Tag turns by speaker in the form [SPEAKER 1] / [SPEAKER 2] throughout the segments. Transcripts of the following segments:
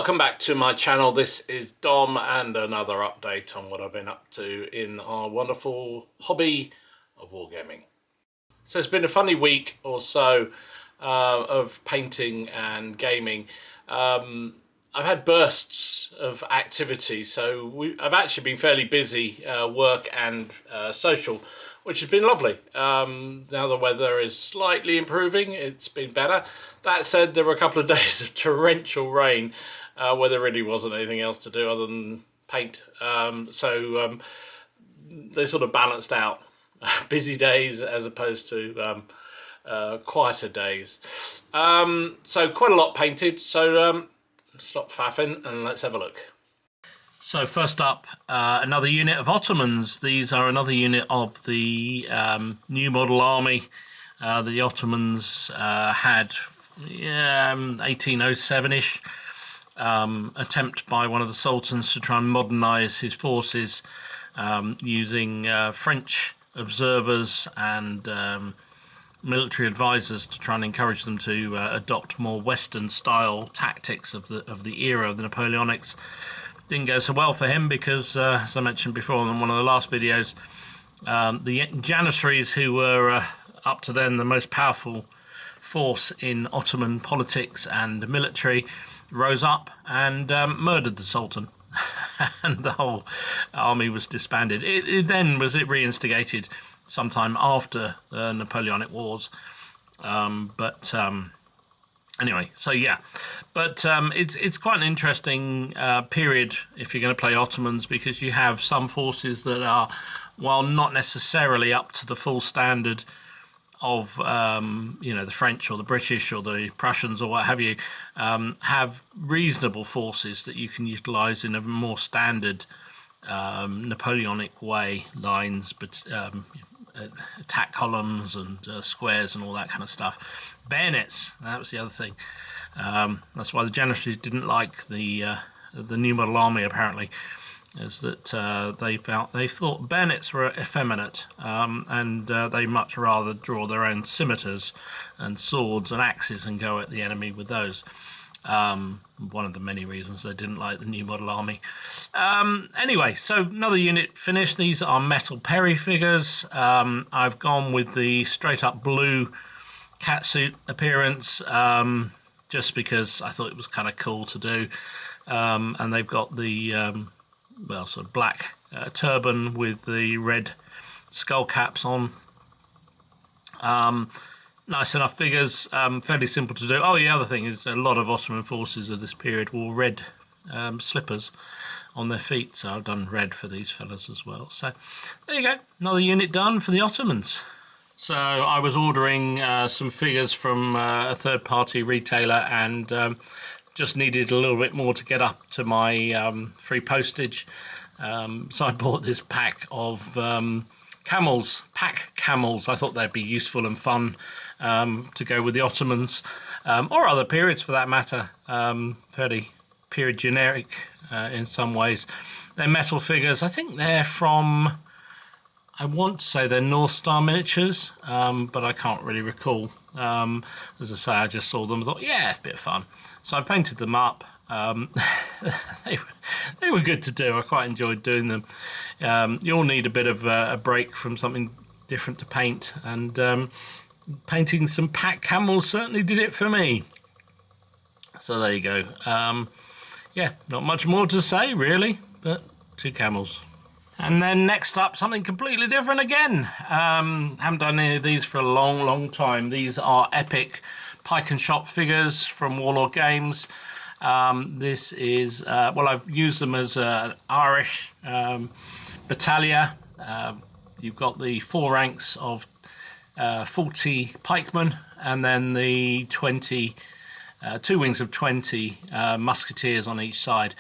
[SPEAKER 1] Welcome back to my channel. This is Dom and another update on what I've been up to in our wonderful hobby of wargaming. So it's been a funny week or so of painting and gaming. I've had bursts of activity, so I've actually been fairly busy, work and social, which has been lovely. Now the weather is slightly improving, it's been better. That said, there were a couple of days of torrential rain where there really wasn't anything else to do other than paint. So they sort of balanced out busy days as opposed to quieter days. So quite a lot painted, so stop faffing and let's have a look. So first up, another unit of Ottomans. These are another unit of the new model army the Ottomans had 1807-ish. Attempt by one of the sultans to try and modernise his forces using French observers and military advisors to try and encourage them to adopt more Western style tactics of the era of the Napoleonics. Didn't go so well for him because, as I mentioned before in one of the last videos, the janissaries, who were up to then the most powerful force in Ottoman politics and military, rose up and murdered the Sultan. And the whole army was disbanded. It then was reinstigated sometime after the Napoleonic Wars. Anyway, so yeah, but it's quite an interesting period if you're going to play Ottomans, because you have some forces that are, while not necessarily up to the full standard of the French or the British or the Prussians or what have you, have reasonable forces that you can utilise in a more standard Napoleonic way, lines, but attack columns and squares and all that kind of stuff. Bayonets, that was the other thing. That's why the janissaries didn't like the new model army, apparently, is that they thought bayonets were effeminate, and they much rather draw their own scimitars and swords and axes and go at the enemy with those. One of the many reasons they didn't like the new model army. Anyway, so another unit finished. These are metal Perry figures. I've gone with the straight up blue catsuit appearance, just because I thought it was kind of cool to do. And they've got the sort of black turban with the red skull caps on. Nice enough figures, fairly simple to do. Oh, the other thing is a lot of Ottoman forces of this period wore red slippers on their feet, so I've done red for these fellas as well. So there you go, another unit done for the Ottomans. So I was ordering some figures from a third-party retailer and just needed a little bit more to get up to my free postage. So I bought this pack of camels, pack camels. I thought they'd be useful and fun to go with the Ottomans, or other periods for that matter. Fairly period generic in some ways. They're metal figures. I think they're from, I want to say they're North Star miniatures, but I can't really recall. As I say, I just saw them and thought, yeah, it's a bit of fun. So I painted them up. They were good to do. I quite enjoyed doing them. You'll need a bit of a break from something different to paint, and painting some pack camels certainly did it for me. So there you go. Yeah, not much more to say really, but 2 camels. And then next up, something completely different again. Haven't done any of these for a long time. These are epic pike and shot figures from Warlord Games. This is, I've used them as an Irish battalia. You've got the 4 ranks of 40 pikemen, and then the 20, 2 wings of 20 musketeers on each side.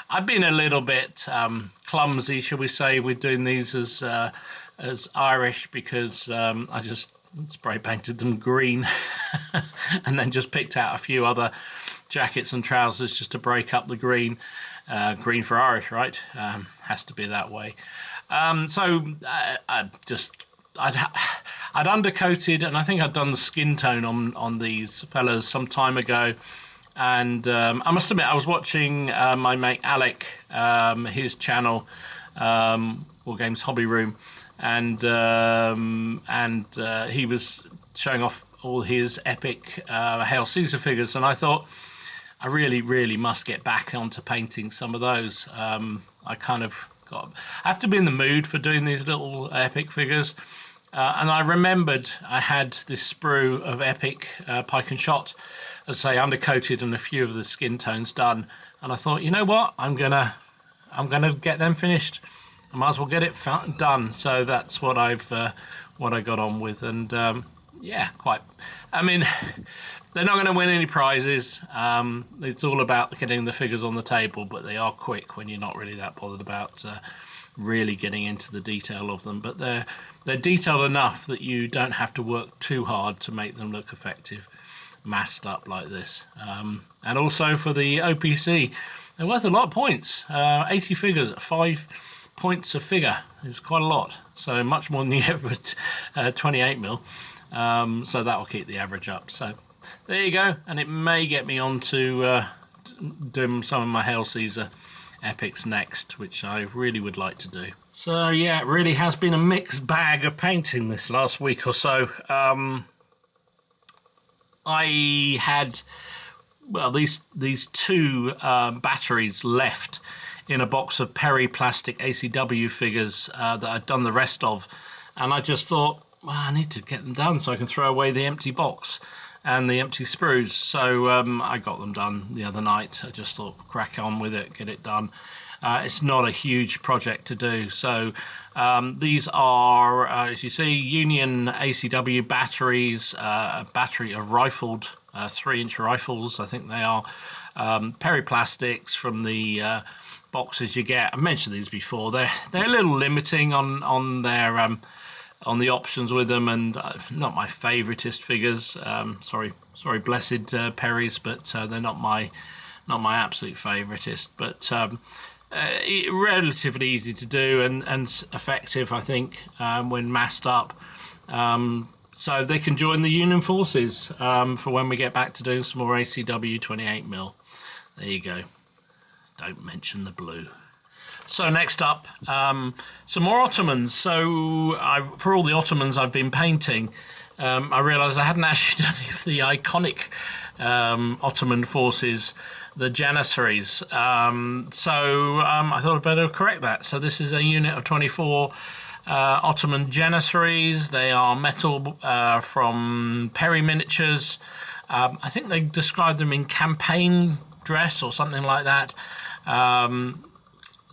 [SPEAKER 1] I've been a little bit clumsy, shall we say, with doing these as Irish, because I just spray painted them green and then just picked out a few other jackets and trousers just to break up the green. Green for Irish, right? Has to be that way. I'd undercoated, and I think I'd done the skin tone on these fellas some time ago, And I must admit, I was watching my mate Alec, his channel, Wargaming's Hobby Room, and he was showing off all his epic Hail Caesar figures, and I thought I really must get back onto painting some of those. I have to be in the mood for doing these little epic figures. And I remembered I had this sprue of epic pike and shot, as I say, undercoated and a few of the skin tones done. And I thought, you know what, I'm gonna get them finished. I might as well get it done. So that's what I got on with. And yeah, I mean, they're not going to win any prizes. It's all about getting the figures on the table, but they are quick when you're not really that bothered about really getting into the detail of them. But they're detailed enough that you don't have to work too hard to make them look effective, masked up like this. And also for the OPC, they're worth a lot of points. 80 figures at 5 points a figure is quite a lot. So much more than you get for 28mm. So that will keep the average up. So there you go. And it may get me on to doing some of my Hail Caesar epics next, which I really would like to do. So yeah, it really has been a mixed bag of painting this last week or so. I had, well, these two batteries left in a box of peri-plastic ACW figures that I'd done the rest of, and I just thought, well, I need to get them done so I can throw away the empty box and the empty sprues. So I got them done the other night. I just thought, crack on with it, get it done. It's not a huge project to do. So these are, as you see, Union ACW batteries, a battery of rifled 3-inch rifles, I think they are, peri-plastics from the boxes you get. I mentioned these before. They're a little limiting on their on the options with them, and not my favoritist figures. Sorry, blessed Perrys, but they're not my absolute favoritist. But relatively easy to do and effective, I think, when massed up. So they can join the Union forces for when we get back to doing some more ACW 28mm. There you go. Don't mention the blue. So next up, some more Ottomans. So for all the Ottomans I've been painting, I realised I hadn't actually done any of the iconic Ottoman forces, the janissaries. So I thought I'd better correct that. So this is a unit of 24 Ottoman janissaries. They are metal from Perry Miniatures. I think they described them in campaign dress or something like that.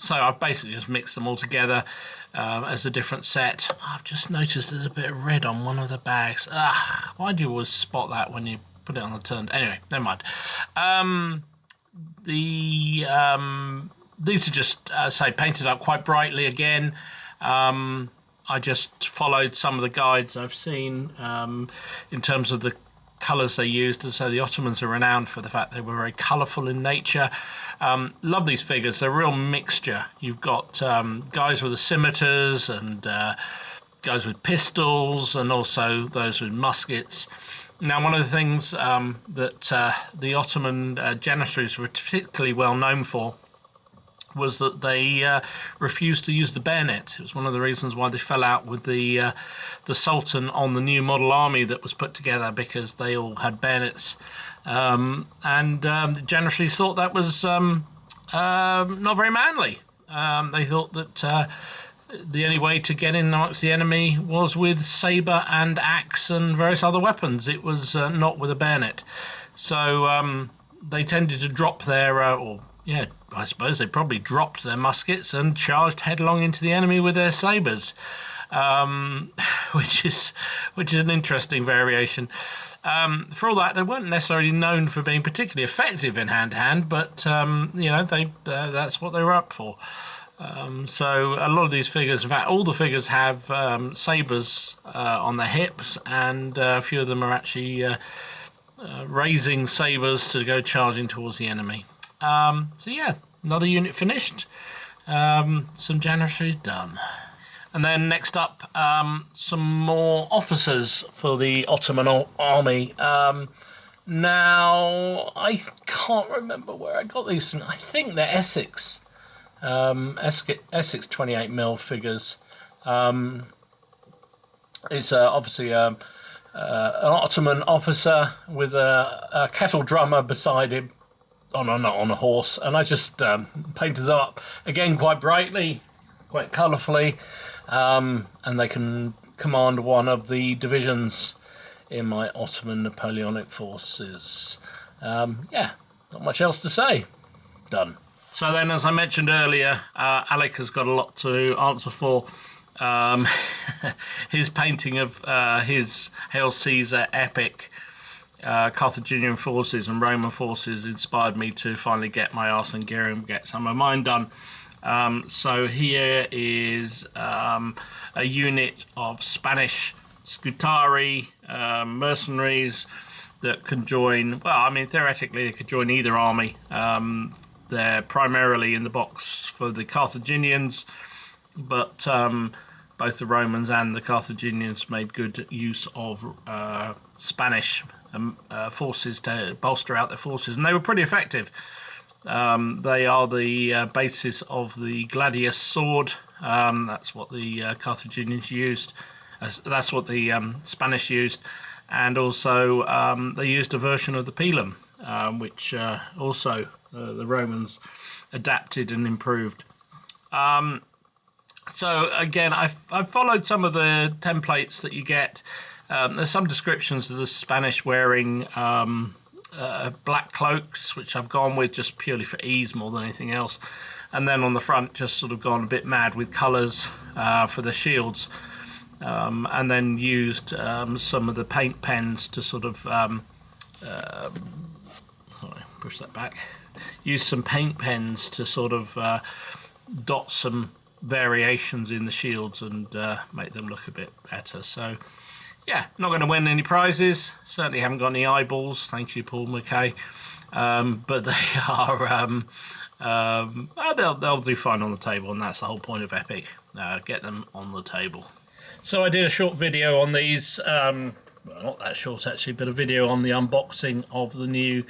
[SPEAKER 1] So I've basically just mixed them all together as a different set. I've just noticed there's a bit of red on one of the bags. Why do you always spot that when you put it on the turn? Anyway, never mind. These are just, say, painted up quite brightly again. I just followed some of the guides I've seen in terms of the colours they used. And so the Ottomans are renowned for the fact they were very colourful in nature. Love these figures. They're a real mixture. You've got guys with the scimitars and guys with pistols, and also those with muskets. Now, one of the things that the Ottoman janissaries were particularly well known for was that they refused to use the bayonet. It was one of the reasons why they fell out with the Sultan on the new model army that was put together, because they all had bayonets. The janissaries thought that was not very manly. They thought that the only way to get in amongst the enemy was with sabre and axe and various other weapons. It was not with a bayonet. So they tended to drop their, I suppose they probably dropped their muskets and charged headlong into the enemy with their sabres, which is an interesting variation. For all that, they weren't necessarily known for being particularly effective in hand-to-hand, but that's what they were up for. So a lot of these figures, in fact, all the figures have sabres on their hips, and a few of them are actually raising sabres to go charging towards the enemy. So yeah, another unit finished. Some janissaries done. And then next up, some more officers for the Ottoman army. Now, I can't remember where I got these from. I think they're Essex. Essex 28mm figures. It's obviously an Ottoman officer with a kettle drummer beside him on a horse, and I just painted them up again quite brightly, quite colourfully, and they can command one of the divisions in my Ottoman Napoleonic forces. Yeah, not much else to say. Done. So then, as I mentioned earlier, Alec has got a lot to answer for. His painting of his Hail Caesar epic Carthaginian forces and Roman forces inspired me to finally get my arse and gear and get some of mine done. So here is a unit of Spanish scutari, mercenaries that can join, well, I mean, theoretically they could join either army. They're primarily in the box for the Carthaginians, but both the Romans and the Carthaginians made good use of Spanish forces to bolster out their forces, and they were pretty effective. They are the basis of the gladius sword. That's what the Carthaginians used. That's what the Spanish used, and also they used a version of the pilum, which also the Romans adapted and improved. So again, I've followed some of the templates that you get. There's some descriptions of the Spanish wearing black cloaks, which I've gone with just purely for ease more than anything else. And then on the front, just sort of gone a bit mad with colours for the shields. And then used some of the paint pens to sort of sorry, push that back. Use some paint pens to sort of dot some variations in the shields and make them look a bit better. So yeah, not going to win any prizes. Certainly haven't got any eyeballs. Thank you, Paul McKay. But they are they'll do fine on the table, and that's the whole point of Epic. Get them on the table. So I did a short video on these, well, not that short actually, but a video on the unboxing of the new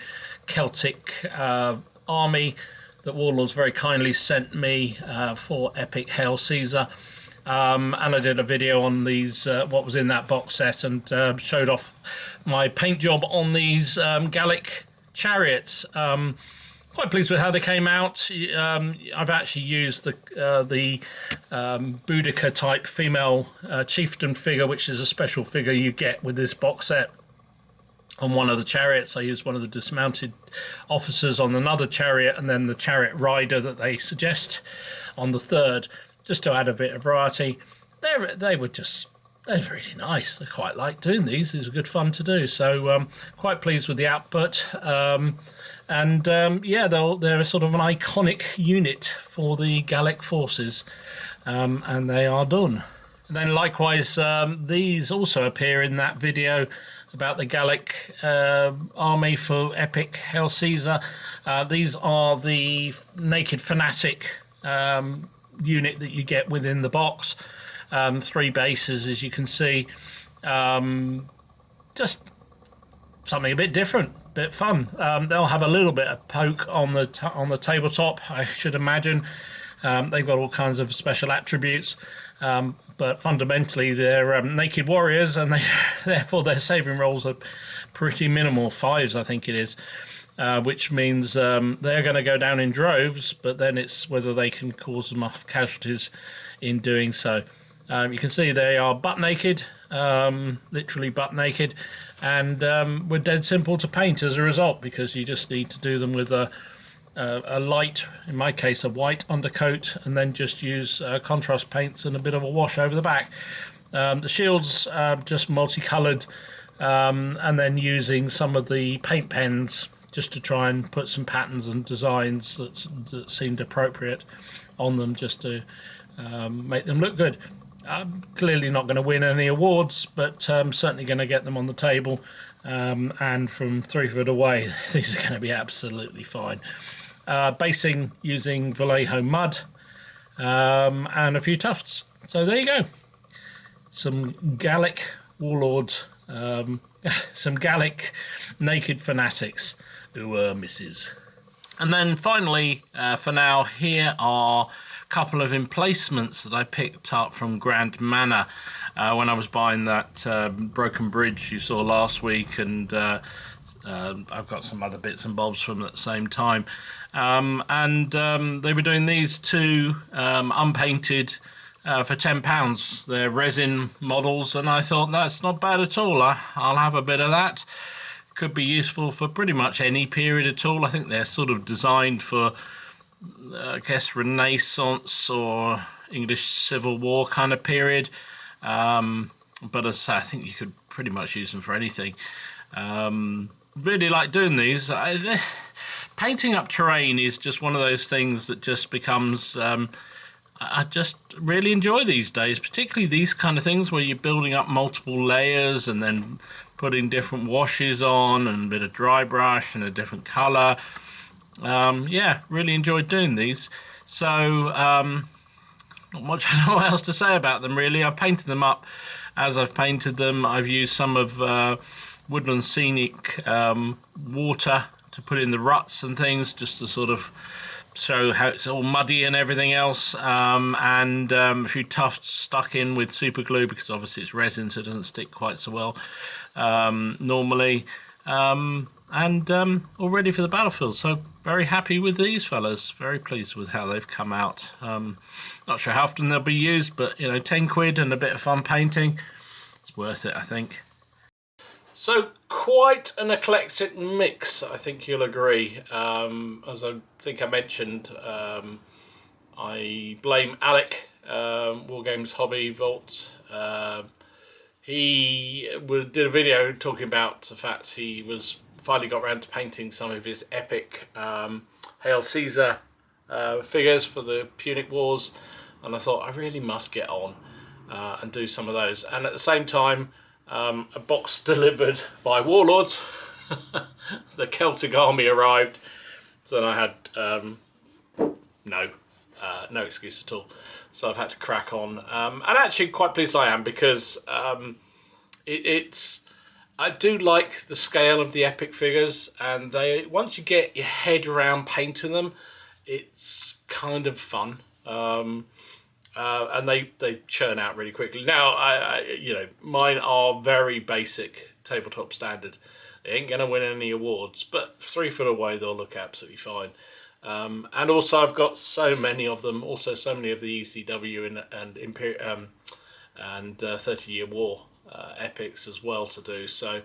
[SPEAKER 1] Celtic army that Warlords very kindly sent me for Epic Hail Caesar. And I did a video on these, what was in that box set, and showed off my paint job on these Gallic chariots. Quite pleased with how they came out. I've actually used the Boudica type female chieftain figure, which is a special figure you get with this box set, on one of the chariots. I used one of the dismounted officers on another chariot, and then the chariot rider that they suggest on the third, just to add a bit of variety. They're really nice. I quite like doing these. These are good fun to do. So quite pleased with the output. Yeah, they're sort of an iconic unit for the Gallic forces, and they are done. And then likewise, these also appear in that video about the Gallic army for Epic Hail Caesar. These are the naked fanatic unit that you get within the box. 3 bases, as you can see. Just something a bit different. Bit fun. They'll have a little bit of poke on the tabletop, I should imagine. They've got all kinds of special attributes, but fundamentally they're naked warriors, and therefore their saving rolls are pretty minimal, 5s I think it is, which means they're going to go down in droves, but then it's whether they can cause enough casualties in doing so. You can see they are butt naked, literally butt naked, and we're dead simple to paint as a result, because you just need to do them with a light, in my case a white undercoat, and then just use contrast paints and a bit of a wash over the back. The shields just multicoloured, and then using some of the paint pens just to try and put some patterns and designs that seemed appropriate on them, just to make them look good. I'm clearly not going to win any awards, but certainly going to get them on the table, and from 3 foot away these are going to be absolutely fine. Basing using Vallejo mud and a few tufts. So there you go, some Gallic Warlord some Gallic naked fanatics who misses. And then finally, for now, here are a couple of emplacements that I picked up from Grand Manor when I was buying that broken bridge you saw last week, and I've got some other bits and bobs from at the same time. They were doing these two unpainted for £10. They're resin models, and I thought that's not bad at all. I'll have a bit of that. Could be useful for pretty much any period at all. I think they're sort of designed for, I guess, Renaissance or English Civil War kind of period. But as I say, I think you could pretty much use them for anything. Really like doing these. Painting up terrain is just one of those things that just becomes... I just really enjoy these days, particularly these kind of things where you're building up multiple layers and then putting different washes on and a bit of dry brush and a different colour. Yeah, really enjoyed doing these. So, not much else to say about them really. I've painted them up as I've painted them. I've used some of Woodland Scenic water to put in the ruts and things, just to sort of show how it's all muddy and everything else, and a few tufts stuck in with super glue, because obviously it's resin, so it doesn't stick quite so well normally, and all ready for the battlefield. So very happy with these fellas, very pleased with how they've come out. Not sure how often they'll be used, but you know, 10 quid and a bit of fun painting, it's worth it, I think. So quite an eclectic mix, I think you'll agree. As I think I mentioned, I blame Alec, Wargames Hobby Vault. He did a video talking about the fact he was finally got around to painting some of his epic Hail Caesar figures for the Punic Wars, and I thought I really must get on and do some of those. And at the same time, a box delivered by warlords. The Celtic army arrived, so then I had no excuse at all. So I've had to crack on, and actually quite pleased I am, because I do like the scale of the epic figures, and once you get your head around painting them, it's kind of fun. And they churn out really quickly. Now, you know, mine are very basic tabletop standard. They ain't gonna win any awards, but 3 foot away they'll look absolutely fine. And also I've got so many of them. Also so many of the ECW and 30-Year War epics as well to do. So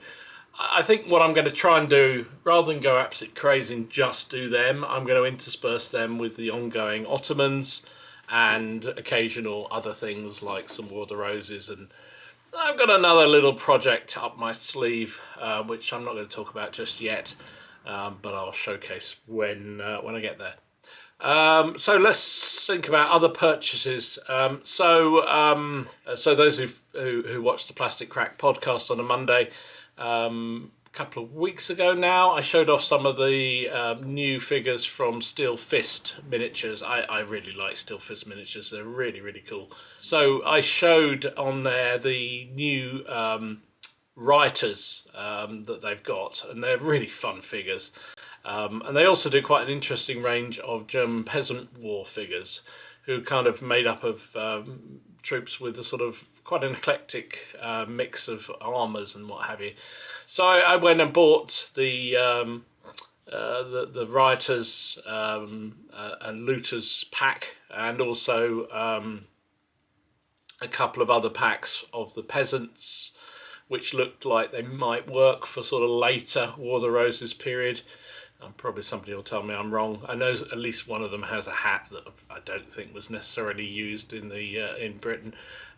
[SPEAKER 1] I think what I'm going to try and do, rather than go absolutely crazy and just do them, I'm going to intersperse them with the ongoing Ottomans and occasional other things like some War of the Roses, and I've got another little project up my sleeve, which I'm not going to talk about just yet, but I'll showcase when I get there. So let's think about other purchases. So those who watched the Plastic Crack podcast on a Monday, couple of weeks ago now, I showed off some of the new figures from Steel Fist Miniatures. I really like Steel Fist Miniatures, they're really, really cool. So I showed on there the new Rioters that they've got, and they're really fun figures. And they also do quite an interesting range of German peasant war figures, who kind of made up of troops with a sort of quite an eclectic mix of armours and what have you. So I went and bought the Rioters and Looters pack, and also a couple of other packs of the peasants, which looked like they might work for sort of later War of the Roses period. Probably somebody will tell me I'm wrong. I know at least one of them has a hat that I don't think was necessarily used in Britain.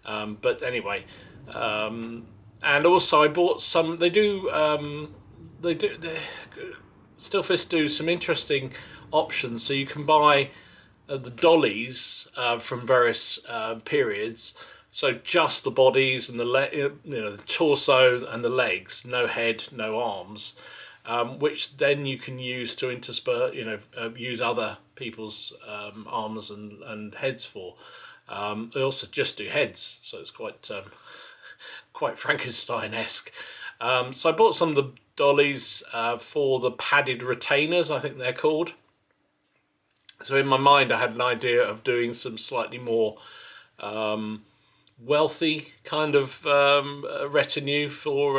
[SPEAKER 1] But anyway, and also I bought some. Steel Fist do some interesting options. So you can buy the dollies from various periods. So just the bodies and the torso and the legs, no head, no arms. Which then you can use to intersperse, use other people's arms and heads for. They also just do heads, so it's quite quite Frankenstein-esque. So I bought some of the dollies for the padded retainers, I think they're called. So in my mind I had an idea of doing some slightly more wealthy kind of retinue for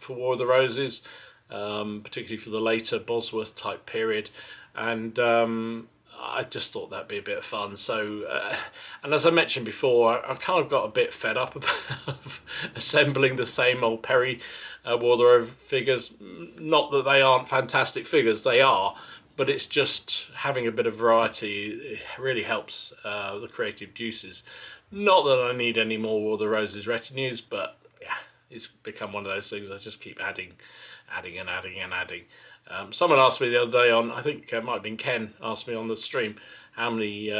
[SPEAKER 1] War of the Roses, particularly for the later Bosworth type period, and I just thought that'd be a bit of fun. So, and as I mentioned before, I kind of got a bit fed up of assembling the same old Perry War of the Roses figures. Not that they aren't fantastic figures, they are, but it's just having a bit of variety. It really helps the creative juices. Not that I need any more War of the Roses retinues, but yeah, it's become one of those things I just keep adding. Someone asked me the other day on, I think it might have been Ken, asked me on the stream how many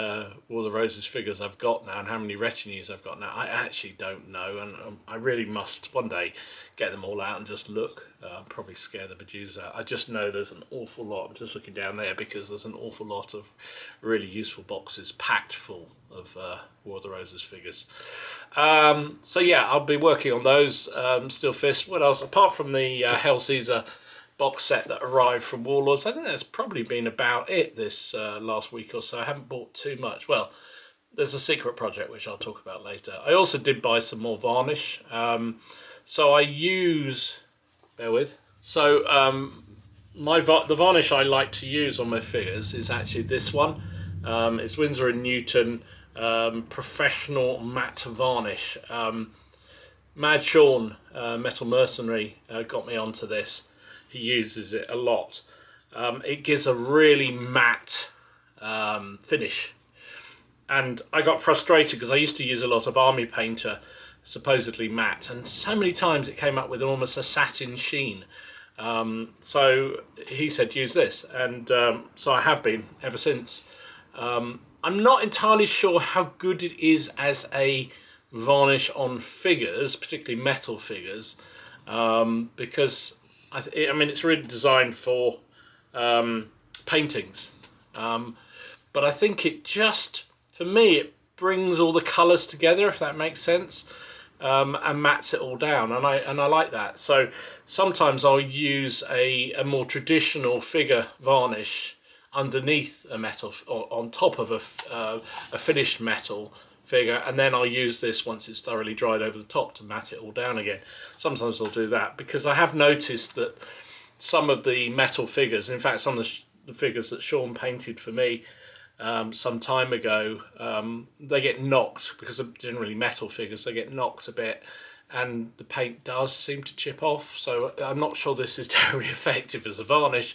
[SPEAKER 1] War of the Roses figures I've got now and how many retinues I've got now. I actually don't know, and I really must one day get them all out and just look. Probably scare the bejesus out. I just know there's an awful lot. I'm just looking down there because there's an awful lot of really useful boxes packed full of War of the Roses figures. So yeah, I'll be working on those. Still Fist. What else? Apart from the Hell Caesar box set that arrived from Warlords, I think that's probably been about it this last week or so. I haven't bought too much. Well, there's a secret project which I'll talk about later. I also did buy some more Varnish. So I use, bear with. So the Varnish I like to use on my figures is actually this one. It's Winsor & Newton Professional Matte Varnish. Mad Sean, Metal Mercenary, got me onto this. He uses it a lot. It gives a really matte finish. And I got frustrated because I used to use a lot of Army Painter, supposedly matte, and so many times it came up with almost a satin sheen. So he said use this, and so I have been ever since. I'm not entirely sure how good it is as a varnish on figures, particularly metal figures, because I mean it's really designed for paintings, but I think it just, for me, it brings all the colours together, if that makes sense, and mats it all down, and I like that. So sometimes I'll use a more traditional figure varnish underneath a metal, or on top of a finished metal figure, and then I'll use this once it's thoroughly dried over the top to mat it all down again. Sometimes I'll do that because I have noticed that some of the metal figures, in fact some of the figures that Sean painted for me some time ago, they get knocked, because of generally metal figures, they get knocked a bit and the paint does seem to chip off. So I'm not sure this is terribly effective as a varnish,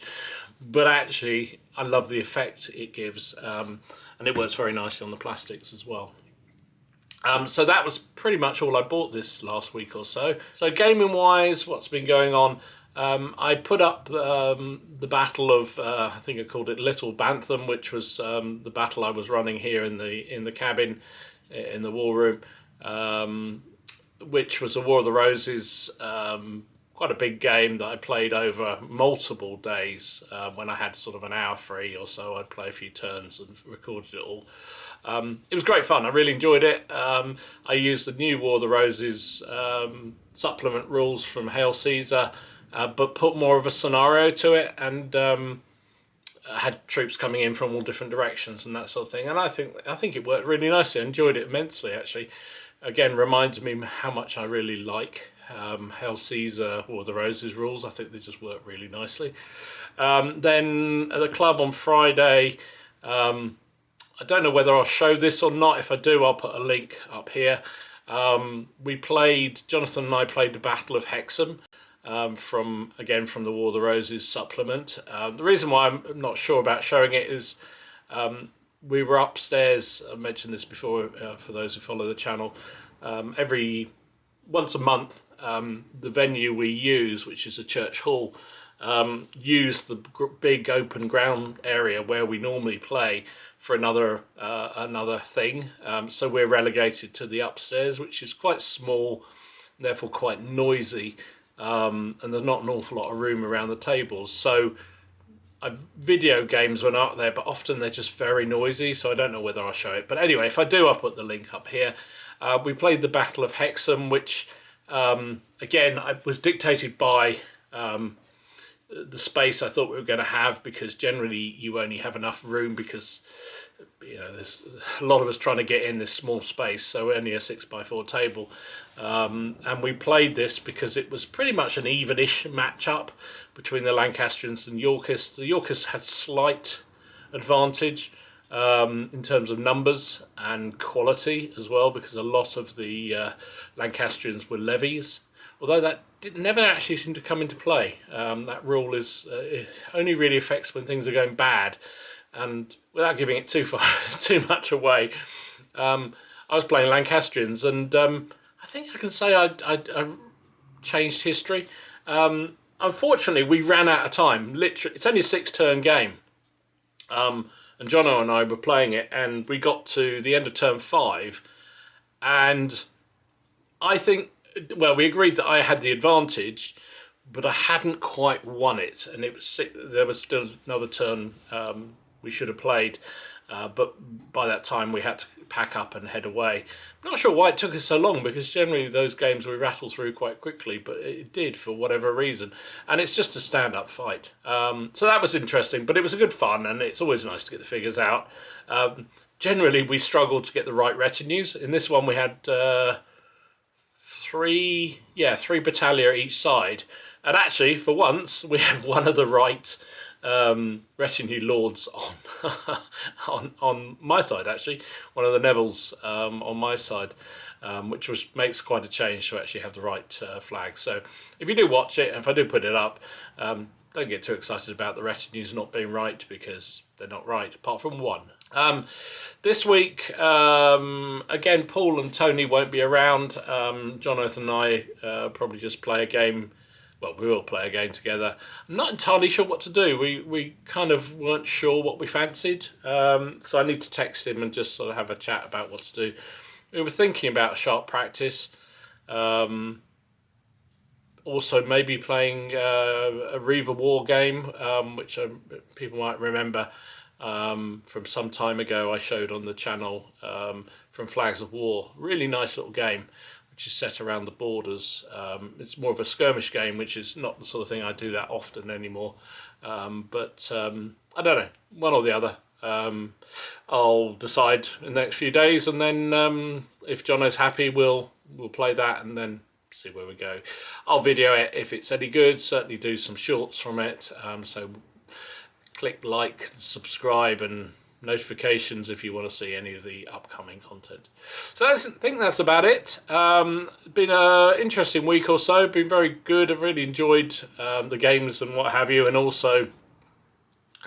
[SPEAKER 1] but actually I love the effect it gives, and it works very nicely on the plastics as well. So that was pretty much all I bought this last week or so. So gaming wise, what's been going on? I put up the battle of, I think I called it Little Bantham, which was the battle I was running here in the cabin, in the war room, which was a War of the Roses, quite a big game that I played over multiple days. When I had sort of an hour free or so, I'd play a few turns and recorded it all. It was great fun. I really enjoyed it. I used the new War of the Roses supplement rules from Hail Caesar, but put more of a scenario to it, and had troops coming in from all different directions and that sort of thing. And I think it worked really nicely. I enjoyed it immensely, actually. Again, reminds me how much I really like Hail Caesar or the Roses rules. I think they just work really nicely. Then at the club on Friday, I don't know whether I'll show this or not. If I do, I'll put a link up here. Jonathan and I played the Battle of Hexham, from the War of the Roses supplement. The reason why I'm not sure about showing it is we were upstairs. I mentioned this before for those who follow the channel. Once a month, the venue we use, which is a church hall, use the big open ground area where we normally play for another thing. So we're relegated to the upstairs, which is quite small, therefore quite noisy, and there's not an awful lot of room around the tables. So video games when out there, but often they're just very noisy, so I don't know whether I'll show it. But anyway, if I do, I'll put the link up here. We played the Battle of Hexham, which Again, I was dictated by the space I thought we were going to have, because generally you only have enough room because, you know, there's a lot of us trying to get in this small space, so only a 6x4 table. And we played this because it was pretty much an even-ish matchup between the Lancastrians and Yorkists. The Yorkists had slight advantage in terms of numbers and quality as well, because a lot of the Lancastrians were levies, although that never actually seemed to come into play. That rule is it only really affects when things are going bad, and without giving it too much away, I was playing Lancastrians, and I think I can say I changed history. Unfortunately, we ran out of time. Literally, it's only a 6-turn game. And Jono and I were playing it, and we got to the end of turn 5, and I think, well, we agreed that I had the advantage, but I hadn't quite won it, and there was still another turn we should have played, but by that time we had to pack up and head away. I'm not sure why it took us so long, because generally those games we rattle through quite quickly, but it did for whatever reason, and it's just a stand-up fight. So that was interesting, but it was a good fun, and it's always nice to get the figures out. Generally we struggled to get the right retinues. In this one we had three battalion each side, and actually for once we had one of the right retinue lords on my side, actually one of the Nevilles on my side, which makes quite a change to actually have the right flag. So if you do watch it, and if I do put it up, don't get too excited about the retinues not being right, because they're not right, apart from one. This week, again, Paul and Tony won't be around. Jonathan and I probably just play a game. Well, we will play a game together. I'm not entirely sure what to do. We kind of weren't sure what we fancied. So I need to text him and just sort of have a chat about what to do. We were thinking about sharp practice. Also maybe playing a Reaver War game, which people might remember from some time ago. I showed on the channel from Flags of War. Really nice little game, which is set around the borders. It's more of a skirmish game, which is not the sort of thing I do that often anymore. But I don't know, one or the other. I'll decide in the next few days, and then if Jono's happy, we'll play that, and then see where we go. I'll video it if it's any good. Certainly do some shorts from it. So click like, subscribe, and notifications if you want to see any of the upcoming content. So I think that's about it. Been an interesting week or so. Been very good. I've really enjoyed the games and what have you, and also,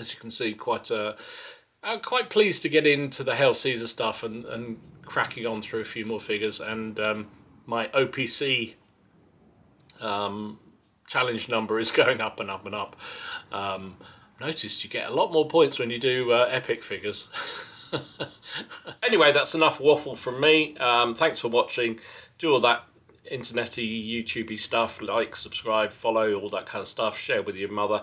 [SPEAKER 1] as you can see, quite pleased to get into the Hail Caesar stuff and cracking on through a few more figures, and my OPC challenge number is going up and up and up. Noticed you get a lot more points when you do epic figures. Anyway, that's enough waffle from me. Thanks for watching. Do all that internety, YouTubey stuff, like, subscribe, follow, all that kind of stuff. Share with your mother,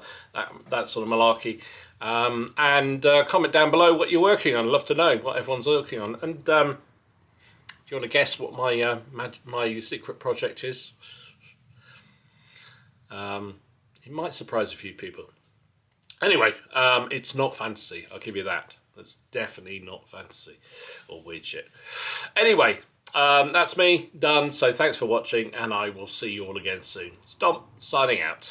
[SPEAKER 1] that sort of malarkey. And comment down below what you're working on. I'd love to know what everyone's working on. And do you want to guess what my secret project is? It might surprise a few people. Anyway, it's not fantasy, I'll give you that. It's definitely not fantasy or weird shit. Anyway, that's me, done. So thanks for watching, and I will see you all again soon. Stomp, signing out.